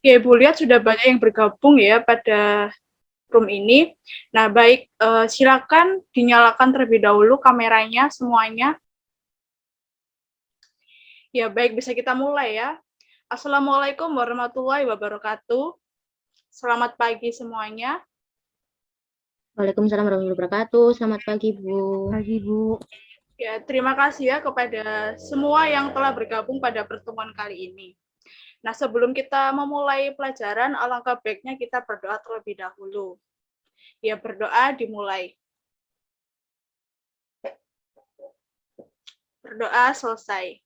Ya, Ibu lihat sudah banyak yang bergabung ya pada room ini. Nah, baik, silakan dinyalakan terlebih dahulu kameranya semuanya. Ya, baik, bisa kita mulai ya. Assalamualaikum warahmatullahi wabarakatuh. Selamat pagi semuanya. Waalaikumsalam warahmatullahi wabarakatuh. Selamat pagi, Bu. Pagi, Bu. Ya, terima kasih ya kepada semua yang telah bergabung pada pertemuan kali ini. Nah, sebelum kita memulai pelajaran, alangkah baiknya kita berdoa terlebih dahulu. Ya, berdoa dimulai. Berdoa selesai.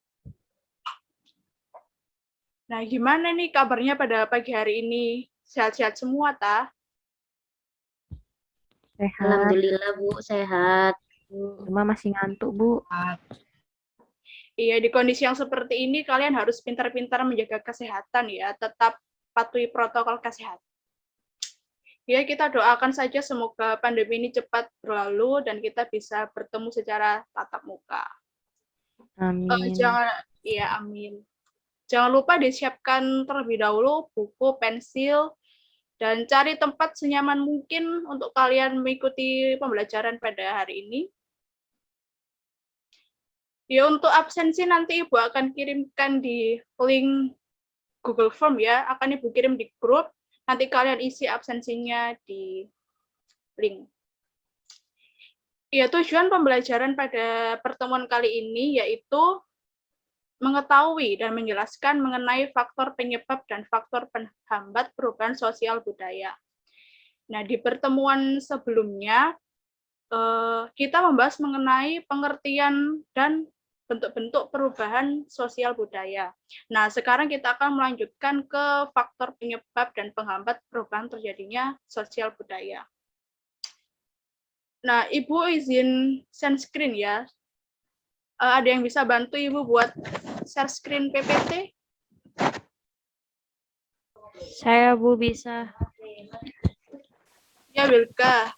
Nah, gimana nih kabarnya pada pagi hari ini? Sehat-sehat semua, ta? Sehat. Alhamdulillah, Bu, sehat. Cuma masih ngantuk, Bu. Iya, di kondisi yang seperti ini kalian harus pintar-pintar menjaga kesehatan ya, tetap patuhi protokol kesehatan. Ya, kita doakan saja semoga pandemi ini cepat berlalu dan kita bisa bertemu secara tatap muka. Amin. Iya, amin. Jangan lupa disiapkan terlebih dahulu buku, pensil, dan cari tempat senyaman mungkin untuk kalian mengikuti pembelajaran pada hari ini. Ya, untuk absensi nanti Ibu akan kirimkan di link Google Form ya, akan Ibu kirim di grup, nanti kalian isi absensinya di link. Ya, tujuan pembelajaran pada pertemuan kali ini yaitu mengetahui dan menjelaskan mengenai faktor penyebab dan faktor penghambat perubahan sosial budaya. Nah, di pertemuan sebelumnya, kita membahas mengenai pengertian dan bentuk-bentuk perubahan sosial budaya. Nah, sekarang kita akan melanjutkan ke faktor penyebab dan penghambat perubahan terjadinya sosial budaya. Nah, Ibu izin share screen ya. Ada yang bisa bantu Ibu buat share screen PPT? Saya, Bu, bisa. Ya, Wilka.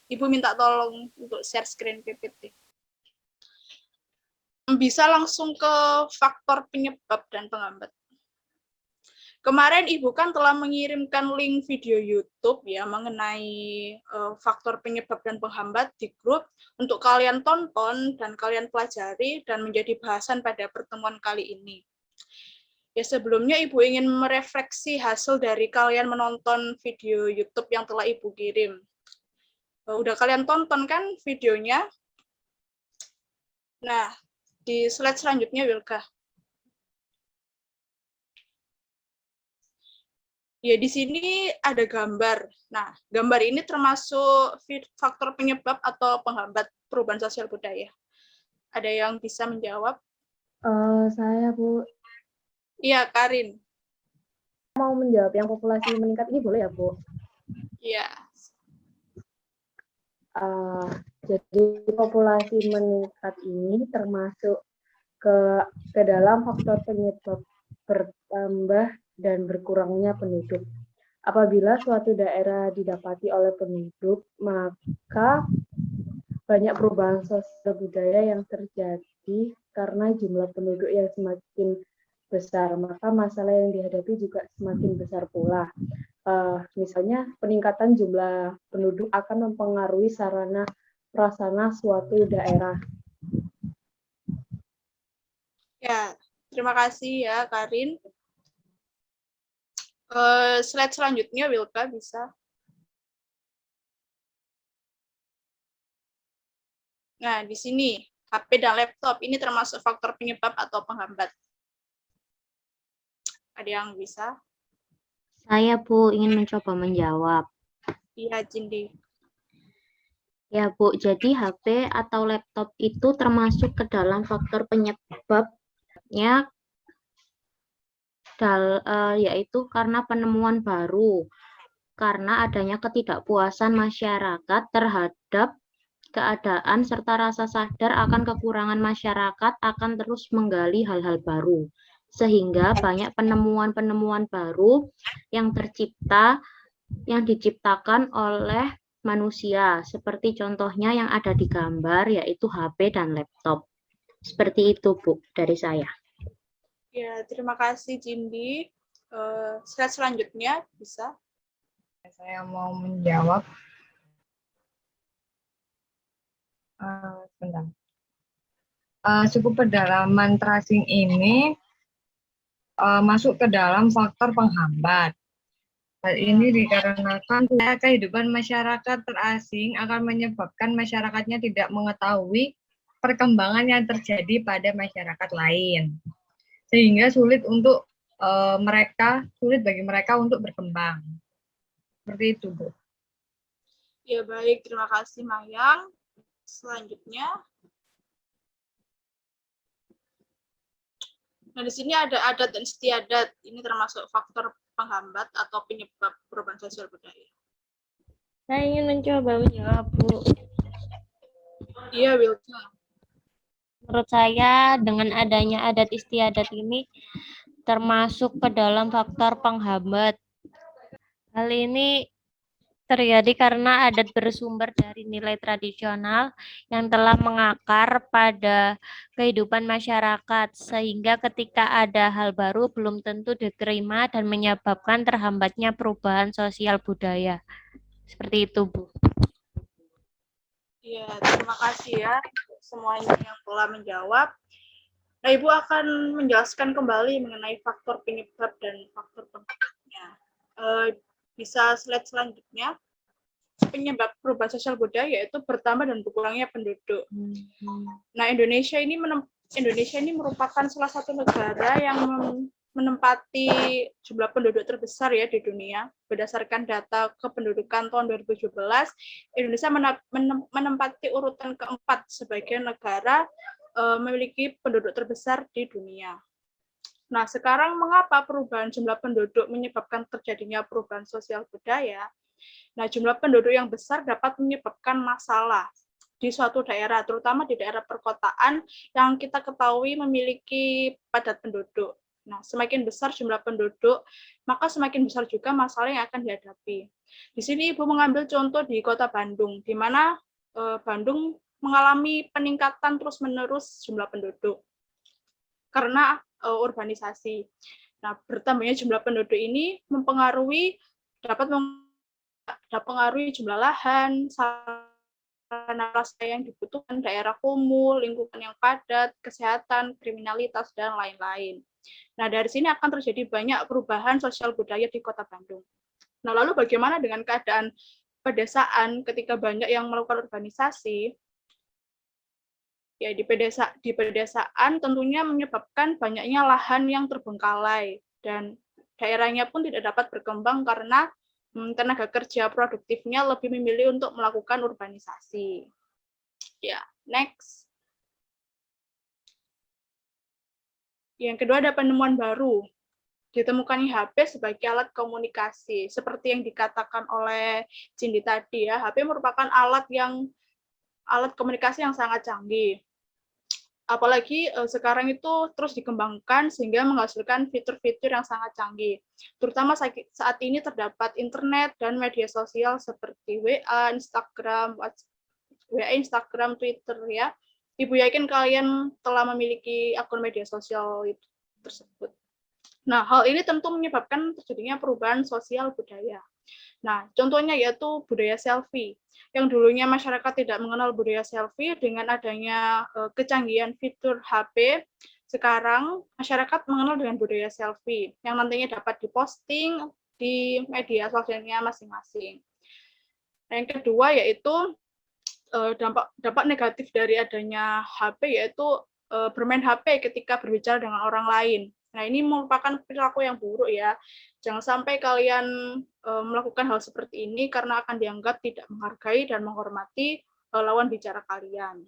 Ibu minta tolong untuk share screen PPT. Bisa langsung ke faktor penyebab dan penghambat. Kemarin Ibu kan telah mengirimkan link video YouTube ya mengenai faktor penyebab dan penghambat di grup untuk kalian tonton dan kalian pelajari dan menjadi bahasan pada pertemuan kali ini. Ya, sebelumnya Ibu ingin merefleksi hasil dari kalian menonton video YouTube yang telah Ibu kirim. Udah kalian tonton kan videonya? Nah, di slide selanjutnya, Wilka. Ya, di sini ada gambar. Nah, gambar ini termasuk faktor penyebab atau penghambat perubahan sosial budaya. Ada yang bisa menjawab? Saya, Bu. Iya, Karin. Mau menjawab yang populasi meningkat ini boleh ya, Bu? Iya. Jadi populasi meningkat ini termasuk ke dalam faktor penyebab bertambah dan berkurangnya penduduk. Apabila suatu daerah didapati oleh penduduk, maka banyak perubahan sosial budaya yang terjadi karena jumlah penduduk yang semakin besar, maka masalah yang dihadapi juga semakin besar pula. Misalnya peningkatan jumlah penduduk akan mempengaruhi sarana prasarana suatu daerah. Ya, terima kasih ya, Karin. Slide selanjutnya, Wilka, bisa. Nah, di sini, HP dan laptop ini termasuk faktor penyebab atau penghambat. Ada yang bisa? Saya, Bu, ingin mencoba menjawab. Iya, Cindy. Ya, Bu, jadi HP atau laptop itu termasuk ke dalam faktor penyebabnya, yaitu karena penemuan baru, karena adanya ketidakpuasan masyarakat terhadap keadaan serta rasa sadar akan kekurangan masyarakat akan terus menggali hal-hal baru. Sehingga banyak penemuan-penemuan baru yang diciptakan oleh manusia, seperti contohnya yang ada di gambar, yaitu HP dan laptop. Seperti itu, Bu, dari saya. Ya, terima kasih, Cindy. Slide selanjutnya bisa. Saya mau menjawab. Sebentar. Suku pedalaman terasing ini masuk ke dalam faktor penghambat. Hal ini dikarenakan kehidupan masyarakat terasing akan menyebabkan masyarakatnya tidak mengetahui perkembangan yang terjadi pada masyarakat lain, sehingga sulit bagi mereka untuk berkembang. Seperti itu, Bu. Ya baik, terima kasih Mayang. Selanjutnya. Nah, di sini ada adat dan istiadat. Ini termasuk faktor penghambat atau penyebab perubahan sosial budaya. Saya ingin mencoba menjawab, Bu. Iya, Wilda. Menurut saya, dengan adanya adat istiadat ini termasuk ke dalam faktor penghambat. Hal ini terjadi karena adat bersumber dari nilai tradisional yang telah mengakar pada kehidupan masyarakat, sehingga ketika ada hal baru belum tentu diterima dan menyebabkan terhambatnya perubahan sosial budaya. Seperti itu, Bu. Ya, terima kasih ya semuanya yang telah menjawab. Nah, Ibu akan menjelaskan kembali mengenai faktor penyebab dan faktor penghambatnya. Bisa slide selanjutnya. Penyebab perubahan sosial budaya yaitu bertambah dan berkurangnya penduduk. Nah, Indonesia ini merupakan salah satu negara yang menempati jumlah penduduk terbesar ya di dunia. Berdasarkan data kependudukan tahun 2017, Indonesia menempati urutan keempat sebagai negara memiliki penduduk terbesar di dunia. Nah, sekarang mengapa perubahan jumlah penduduk menyebabkan terjadinya perubahan sosial budaya? Nah, jumlah penduduk yang besar dapat menyebabkan masalah di suatu daerah, terutama di daerah perkotaan yang kita ketahui memiliki padat penduduk. Nah, semakin besar jumlah penduduk, maka semakin besar juga masalah yang akan dihadapi. Di sini Ibu mengambil contoh di Kota Bandung, di mana Bandung mengalami peningkatan terus-menerus jumlah penduduk karena urbanisasi. Nah, bertambahnya jumlah penduduk ini dapat mempengaruhi jumlah lahan, sarana prasarana yang dibutuhkan, daerah kumuh, lingkungan yang padat, kesehatan, kriminalitas, dan lain-lain. Nah, dari sini akan terjadi banyak perubahan sosial budaya di Kota Bandung. Nah, lalu bagaimana dengan keadaan pedesaan ketika banyak yang melakukan urbanisasi? Ya, di pedesaan tentunya menyebabkan banyaknya lahan yang terbengkalai dan daerahnya pun tidak dapat berkembang karena tenaga kerja produktifnya lebih memilih untuk melakukan urbanisasi. Ya, next. Yang kedua ada penemuan baru. Ditemukannya HP sebagai alat komunikasi. Seperti yang dikatakan oleh Cindy tadi ya, HP merupakan alat komunikasi yang sangat canggih. Apalagi sekarang itu terus dikembangkan sehingga menghasilkan fitur-fitur yang sangat canggih. Terutama saat ini terdapat internet dan media sosial seperti WA, Instagram, Twitter ya. Ibu yakin kalian telah memiliki akun media sosial itu tersebut. Nah, hal ini tentu menyebabkan terjadinya perubahan sosial budaya. Nah, contohnya yaitu budaya selfie. Yang dulunya masyarakat tidak mengenal budaya selfie, dengan adanya kecanggihan fitur HP, sekarang masyarakat mengenal dengan budaya selfie, yang nantinya dapat diposting di media sosialnya masing-masing. Yang kedua yaitu dampak negatif dari adanya HP, yaitu bermain HP ketika berbicara dengan orang lain. Nah, ini merupakan perilaku yang buruk ya. Jangan sampai kalian melakukan hal seperti ini karena akan dianggap tidak menghargai dan menghormati lawan bicara kalian.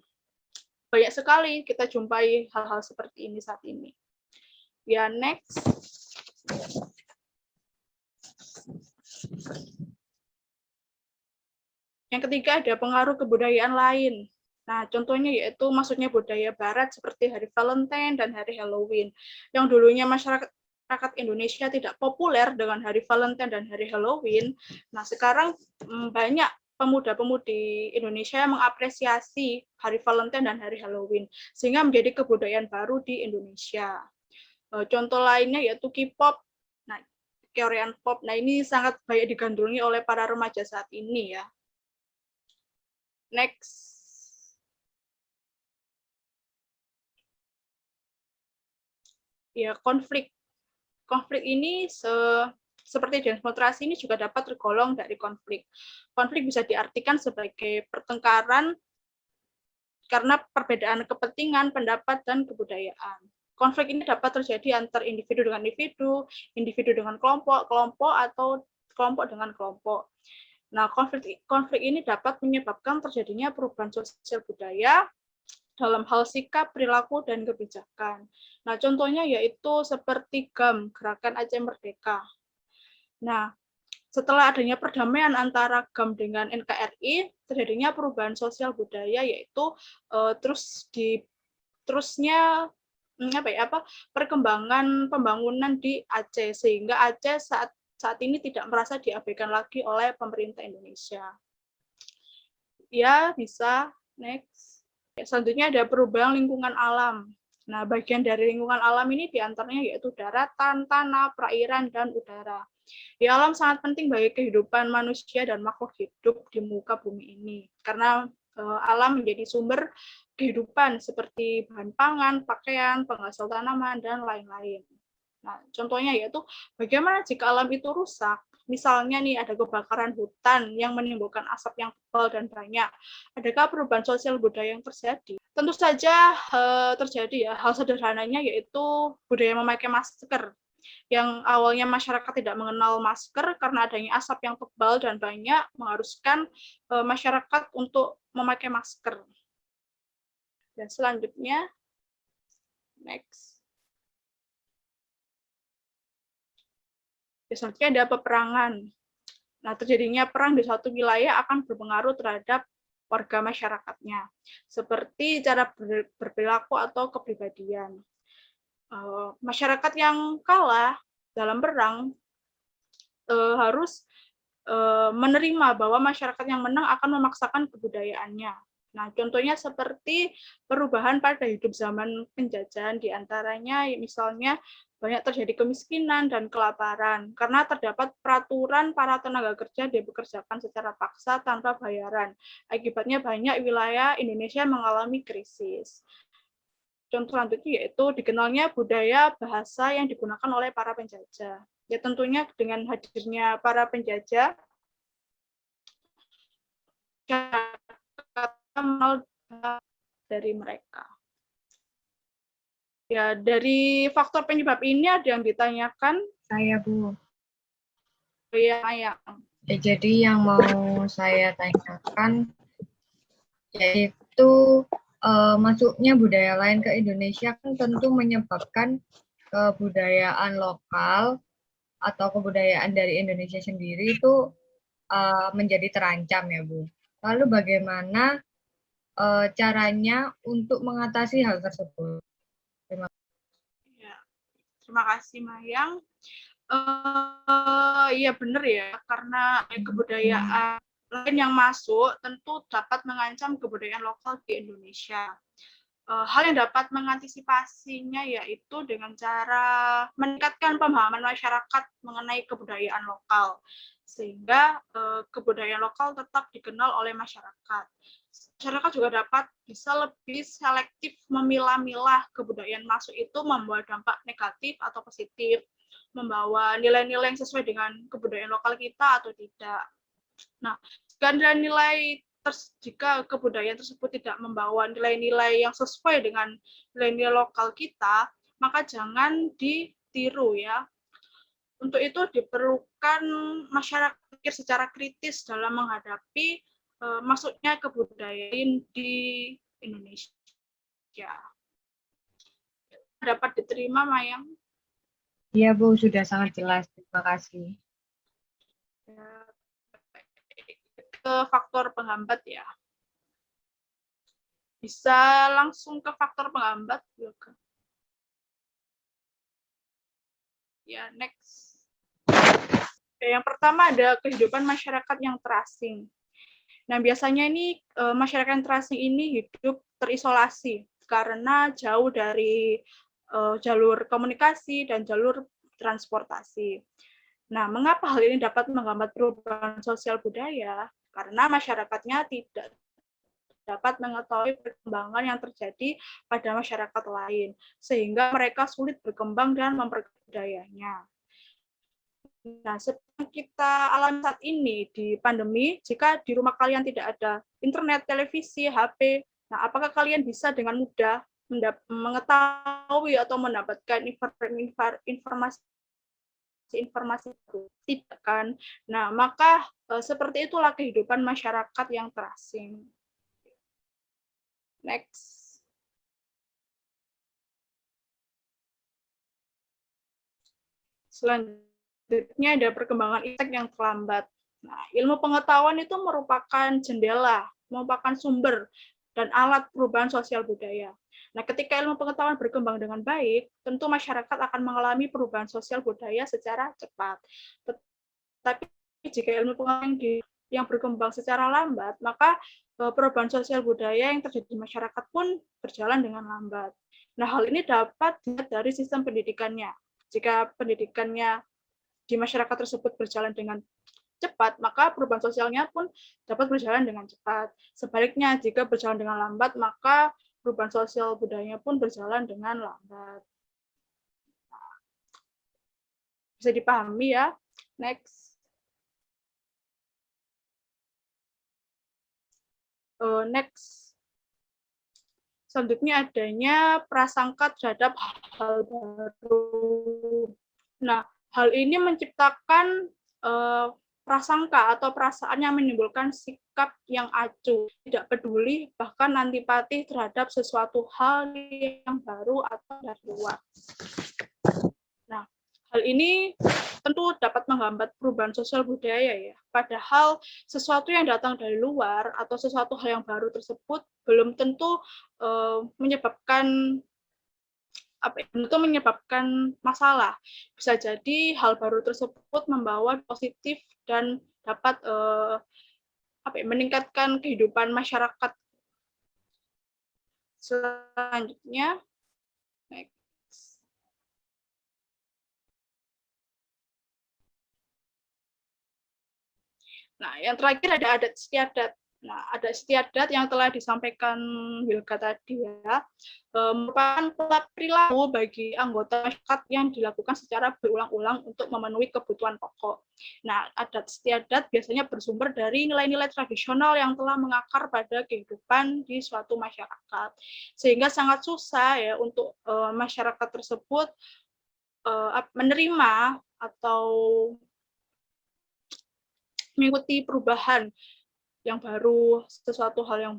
Banyak sekali kita jumpai hal-hal seperti ini saat ini. Ya, next. Yang ketiga ada pengaruh kebudayaan lain. Nah, contohnya yaitu masuknya budaya barat seperti hari Valentine dan hari Halloween. Yang dulunya masyarakat Indonesia tidak populer dengan hari Valentine dan hari Halloween. Nah, sekarang banyak pemuda-pemudi Indonesia yang mengapresiasi hari Valentine dan hari Halloween, sehingga menjadi kebudayaan baru di Indonesia. Contoh lainnya yaitu K-pop. Nah, Korean pop. Nah, ini sangat banyak digandrungi oleh para remaja saat ini ya. Next. Ya, konflik. Konflik ini seperti demonstrasi ini juga dapat tergolong dari konflik. Konflik bisa diartikan sebagai pertengkaran karena perbedaan kepentingan, pendapat, dan kebudayaan. Konflik ini dapat terjadi antar individu dengan individu dengan kelompok, kelompok, atau kelompok dengan kelompok. Nah, konflik ini dapat menyebabkan terjadinya perubahan sosial budaya dalam hal sikap, perilaku, dan kebijakan. Nah, contohnya yaitu seperti GAM, Gerakan Aceh Merdeka. Nah, setelah adanya perdamaian antara GAM dengan NKRI, terjadinya perubahan sosial budaya yaitu terusnya perkembangan pembangunan di Aceh sehingga Aceh saat ini tidak merasa diabaikan lagi oleh pemerintah Indonesia. Ya, bisa next. Selanjutnya ada perubahan lingkungan alam. Nah, bagian dari lingkungan alam ini diantaranya yaitu daratan, tanah, perairan, dan udara. Ya, alam sangat penting bagi kehidupan manusia dan makhluk hidup di muka bumi ini. Karena alam menjadi sumber kehidupan seperti bahan pangan, pakaian, penghasil tanaman, dan lain-lain. Nah, contohnya yaitu bagaimana jika alam itu rusak. Misalnya nih ada kebakaran hutan yang menimbulkan asap yang tebal dan banyak. Adakah perubahan sosial budaya yang terjadi? Tentu saja terjadi ya. Hal sederhananya yaitu budaya memakai masker. Yang awalnya masyarakat tidak mengenal masker karena adanya asap yang tebal dan banyak mengharuskan masyarakat untuk memakai masker. Dan selanjutnya, next. Selanjutnya ada peperangan. Nah, terjadinya perang di suatu wilayah akan berpengaruh terhadap warga masyarakatnya, seperti cara berperilaku atau kepribadian. Masyarakat yang kalah dalam perang harus menerima bahwa masyarakat yang menang akan memaksakan kebudayaannya. Nah, contohnya seperti perubahan pada hidup zaman penjajahan, diantaranya misalnya banyak terjadi kemiskinan dan kelaparan, karena terdapat peraturan para tenaga kerja dipekerjakan secara paksa tanpa bayaran. Akibatnya banyak wilayah Indonesia mengalami krisis. Contoh selanjutnya yaitu dikenalnya budaya bahasa yang digunakan oleh para penjajah. Ya tentunya dengan hadirnya para penjajah, mengenal dari mereka. Ya, dari faktor penyebab ini ada yang ditanyakan. Saya, Bu. Ya. Jadi yang mau saya tanyakan yaitu masuknya budaya lain ke Indonesia kan tentu menyebabkan kebudayaan lokal atau kebudayaan dari Indonesia sendiri itu menjadi terancam ya, Bu. Lalu bagaimana caranya untuk mengatasi hal tersebut? Terima kasih, Mayang. Iya benar ya, karena kebudayaan lain yang masuk tentu dapat mengancam kebudayaan lokal di Indonesia. Hal yang dapat mengantisipasinya yaitu dengan cara meningkatkan pemahaman masyarakat mengenai kebudayaan lokal, sehingga kebudayaan lokal tetap dikenal oleh masyarakat. Masyarakat juga dapat bisa lebih selektif memilah-milah kebudayaan masuk itu membawa dampak negatif atau positif, membawa nilai-nilai yang sesuai dengan kebudayaan lokal kita atau tidak. Nah, jika kebudayaan tersebut tidak membawa nilai-nilai yang sesuai dengan nilai-nilai lokal kita, maka jangan ditiru ya. Untuk itu diperlukan masyarakat pikir secara kritis dalam menghadapi masuknya kebudayaan di Indonesia. Dapat diterima, Mayang? Iya, Bu, sudah sangat jelas. Terima kasih. Ke faktor penghambat ya. Bisa langsung ke faktor penghambat. Ya, next. Yang pertama ada kehidupan masyarakat yang terasing. Nah, biasanya ini masyarakat yang terasing ini hidup terisolasi karena jauh dari jalur komunikasi dan jalur transportasi. Nah, mengapa hal ini dapat menghambat perubahan sosial budaya? Karena masyarakatnya tidak dapat mengetahui perkembangan yang terjadi pada masyarakat lain, sehingga mereka sulit berkembang dan memperkaya budayanya. Nah, seperti kita alami saat ini di pandemi, jika di rumah kalian tidak ada internet, televisi, HP, nah apakah kalian bisa dengan mudah mengetahui atau mendapatkan informasi baru? Tidak kan? Nah, maka seperti itulah kehidupan masyarakat yang terasing. Next. Selanjutnya ada perkembangan iptek yang terlambat. Nah, ilmu pengetahuan itu merupakan jendela, merupakan sumber dan alat perubahan sosial budaya. Nah, ketika ilmu pengetahuan berkembang dengan baik, tentu masyarakat akan mengalami perubahan sosial budaya secara cepat. Tetapi jika ilmu pengetahuan yang berkembang secara lambat, maka perubahan sosial budaya yang terjadi di masyarakat pun berjalan dengan lambat. Nah, hal ini dapat dilihat dari sistem pendidikannya. Jika pendidikannya di masyarakat tersebut berjalan dengan cepat, maka perubahan sosialnya pun dapat berjalan dengan cepat. Sebaliknya, jika berjalan dengan lambat, maka perubahan sosial budayanya pun berjalan dengan lambat. Bisa dipahami ya? Next. Next. Selanjutnya adanya prasangka terhadap hal baru. Nah, hal ini menciptakan prasangka atau perasaan yang menimbulkan sikap yang acuh, tidak peduli, bahkan antipati terhadap sesuatu hal yang baru atau dari luar. Nah, hal ini tentu dapat menghambat perubahan sosial budaya ya. Padahal sesuatu yang datang dari luar atau sesuatu hal yang baru tersebut belum tentu menyebabkan masalah. Bisa jadi hal baru tersebut membawa positif dan dapat meningkatkan kehidupan masyarakat. Selanjutnya, next. Nah, yang terakhir ada adat istiadat. Nah, adat istiadat yang telah disampaikan Wilga tadi ya, merupakan perilaku bagi anggota masyarakat yang dilakukan secara berulang-ulang untuk memenuhi kebutuhan pokok. Nah, adat istiadat biasanya bersumber dari nilai-nilai tradisional yang telah mengakar pada kehidupan di suatu masyarakat, sehingga sangat susah ya untuk masyarakat tersebut menerima atau mengikuti perubahan yang baru, sesuatu hal yang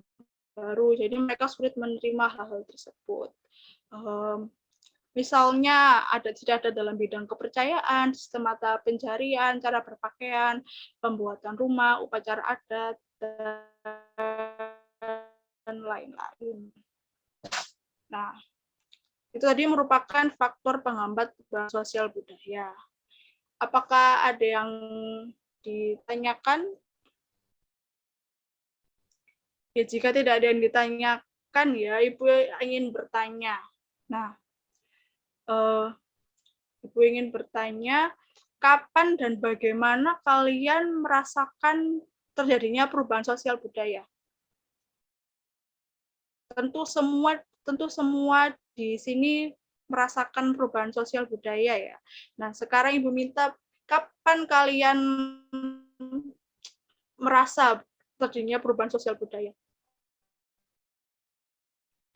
baru, jadi mereka sulit menerima hal-hal tersebut. Misalnya adat istiadat dalam bidang kepercayaan, sistem mata pencarian, cara berpakaian, pembuatan rumah, upacara adat, dan lain-lain. Nah, itu tadi merupakan faktor penghambat perubahan sosial budaya. Apakah ada yang ditanyakan? Ya, jika tidak ada yang ditanyakan ya, Ibu ingin bertanya. Nah, Ibu ingin bertanya, kapan dan bagaimana kalian merasakan terjadinya perubahan sosial budaya? Tentu semua di sini merasakan perubahan sosial budaya ya. Nah, sekarang Ibu minta kapan kalian merasa terjadinya perubahan sosial budaya?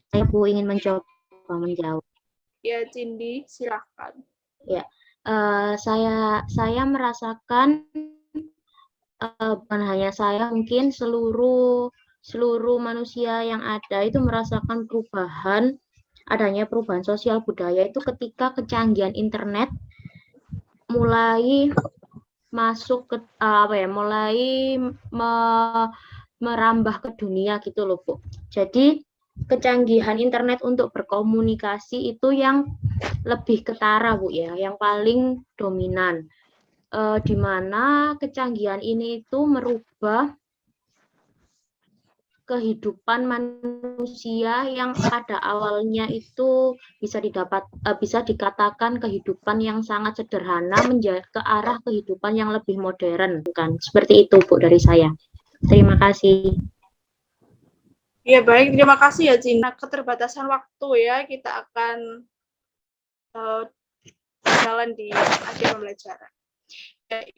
Saya Bu ingin mencoba menjawab. Ya, Cindy, silakan. Ya, saya merasakan bukan hanya saya, mungkin seluruh manusia yang ada itu merasakan adanya perubahan sosial budaya itu ketika kecanggihan internet mulai masuk ke mulai merambah ke dunia gitu loh Bu. Jadi kecanggihan internet untuk berkomunikasi itu yang lebih ketara Bu ya, yang paling dominan. Di mana kecanggihan ini itu merubah kehidupan manusia yang pada awalnya itu bisa dikatakan kehidupan yang sangat sederhana ke arah kehidupan yang lebih modern kan. Seperti itu Bu dari saya. Terima kasih. Ya baik, terima kasih ya Cina. Keterbatasan waktu ya, kita akan jalan di akhir pembelajaran.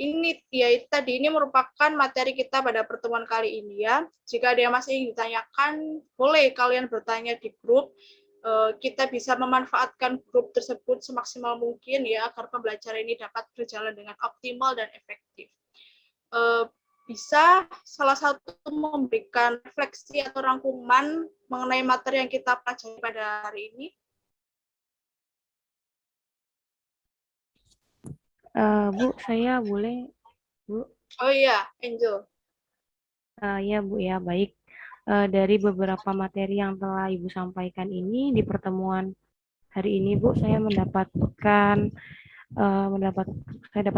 Ini merupakan materi kita pada pertemuan kali ini ya. Jika ada yang masih ingin ditanyakan, boleh kalian bertanya di grup. Kita bisa memanfaatkan grup tersebut semaksimal mungkin ya, agar pembelajaran ini dapat berjalan dengan optimal dan efektif. Bisa salah satu memberikan refleksi atau rangkuman mengenai materi yang kita pelajari pada hari ini. Bu, saya boleh, Bu? Oh iya, Angel. Ya Bu, ya baik. Dari beberapa materi yang telah Ibu sampaikan ini di pertemuan hari ini, Bu, saya dapat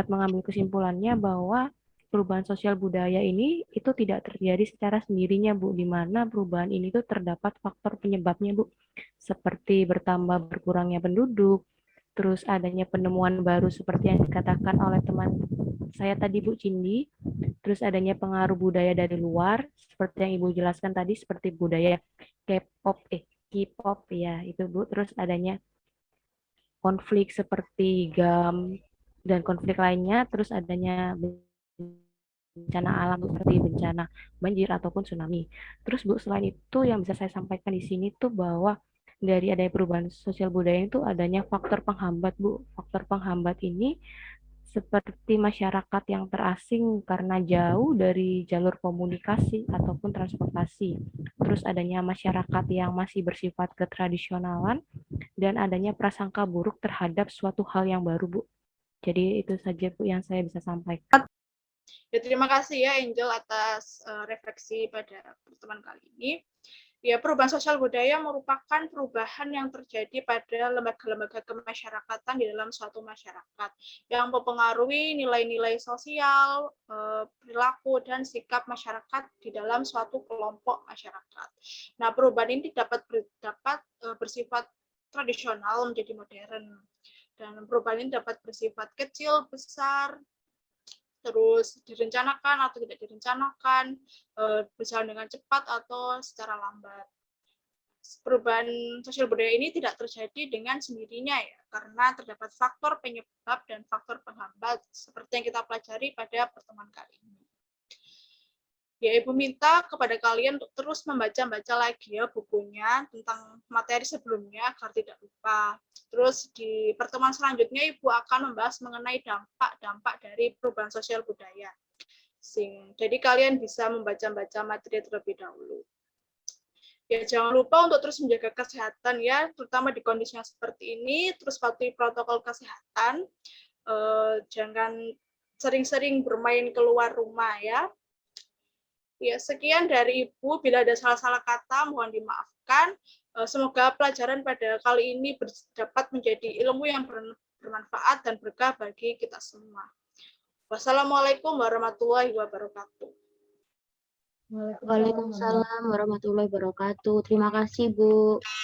mengambil kesimpulannya bahwa perubahan sosial budaya ini itu tidak terjadi secara sendirinya, Bu, di mana perubahan ini tuh terdapat faktor penyebabnya, Bu, seperti berkurangnya penduduk, terus adanya penemuan baru seperti yang dikatakan oleh teman saya tadi, Bu Cindy, terus adanya pengaruh budaya dari luar, seperti yang Ibu jelaskan tadi, seperti budaya K-pop ya, itu Bu, terus adanya konflik seperti GAM dan konflik lainnya, terus adanya bencana alam seperti bencana banjir ataupun tsunami. Terus Bu, selain itu yang bisa saya sampaikan di sini tuh bahwa dari adanya perubahan sosial budaya itu adanya faktor penghambat, Bu. Faktor penghambat ini seperti masyarakat yang terasing karena jauh dari jalur komunikasi ataupun transportasi. Terus adanya masyarakat yang masih bersifat ketradisionalan dan adanya prasangka buruk terhadap suatu hal yang baru, Bu. Jadi itu saja, Bu, yang saya bisa sampaikan. Ya, terima kasih ya Angel atas refleksi pada pertemuan kali ini. Ya, perubahan sosial budaya merupakan perubahan yang terjadi pada lembaga-lembaga kemasyarakatan di dalam suatu masyarakat yang mempengaruhi nilai-nilai sosial, perilaku, dan sikap masyarakat di dalam suatu kelompok masyarakat. Nah, perubahan ini dapat bersifat tradisional menjadi modern. Dan perubahan ini dapat bersifat kecil, besar, terus direncanakan atau tidak direncanakan, berjalan dengan cepat atau secara lambat. Perubahan sosial budaya ini tidak terjadi dengan sendirinya ya, karena terdapat faktor penyebab dan faktor penghambat seperti yang kita pelajari pada pertemuan kali ini. Ya, Ibu minta kepada kalian untuk terus membaca lagi ya bukunya tentang materi sebelumnya agar tidak lupa. Terus di pertemuan selanjutnya Ibu akan membahas mengenai dampak-dampak dari perubahan sosial budaya. Jadi kalian bisa membaca materi terlebih dahulu. Ya, jangan lupa untuk terus menjaga kesehatan ya, terutama di kondisi yang seperti ini, terus patuhi protokol kesehatan. Jangan sering-sering bermain keluar rumah ya. Ya, sekian dari Ibu. Bila ada salah-salah kata, mohon dimaafkan. Semoga pelajaran pada kali ini dapat menjadi ilmu yang bermanfaat dan berkah bagi kita semua. Wassalamualaikum warahmatullahi wabarakatuh. Waalaikumsalam warahmatullahi wabarakatuh. Terima kasih, Bu.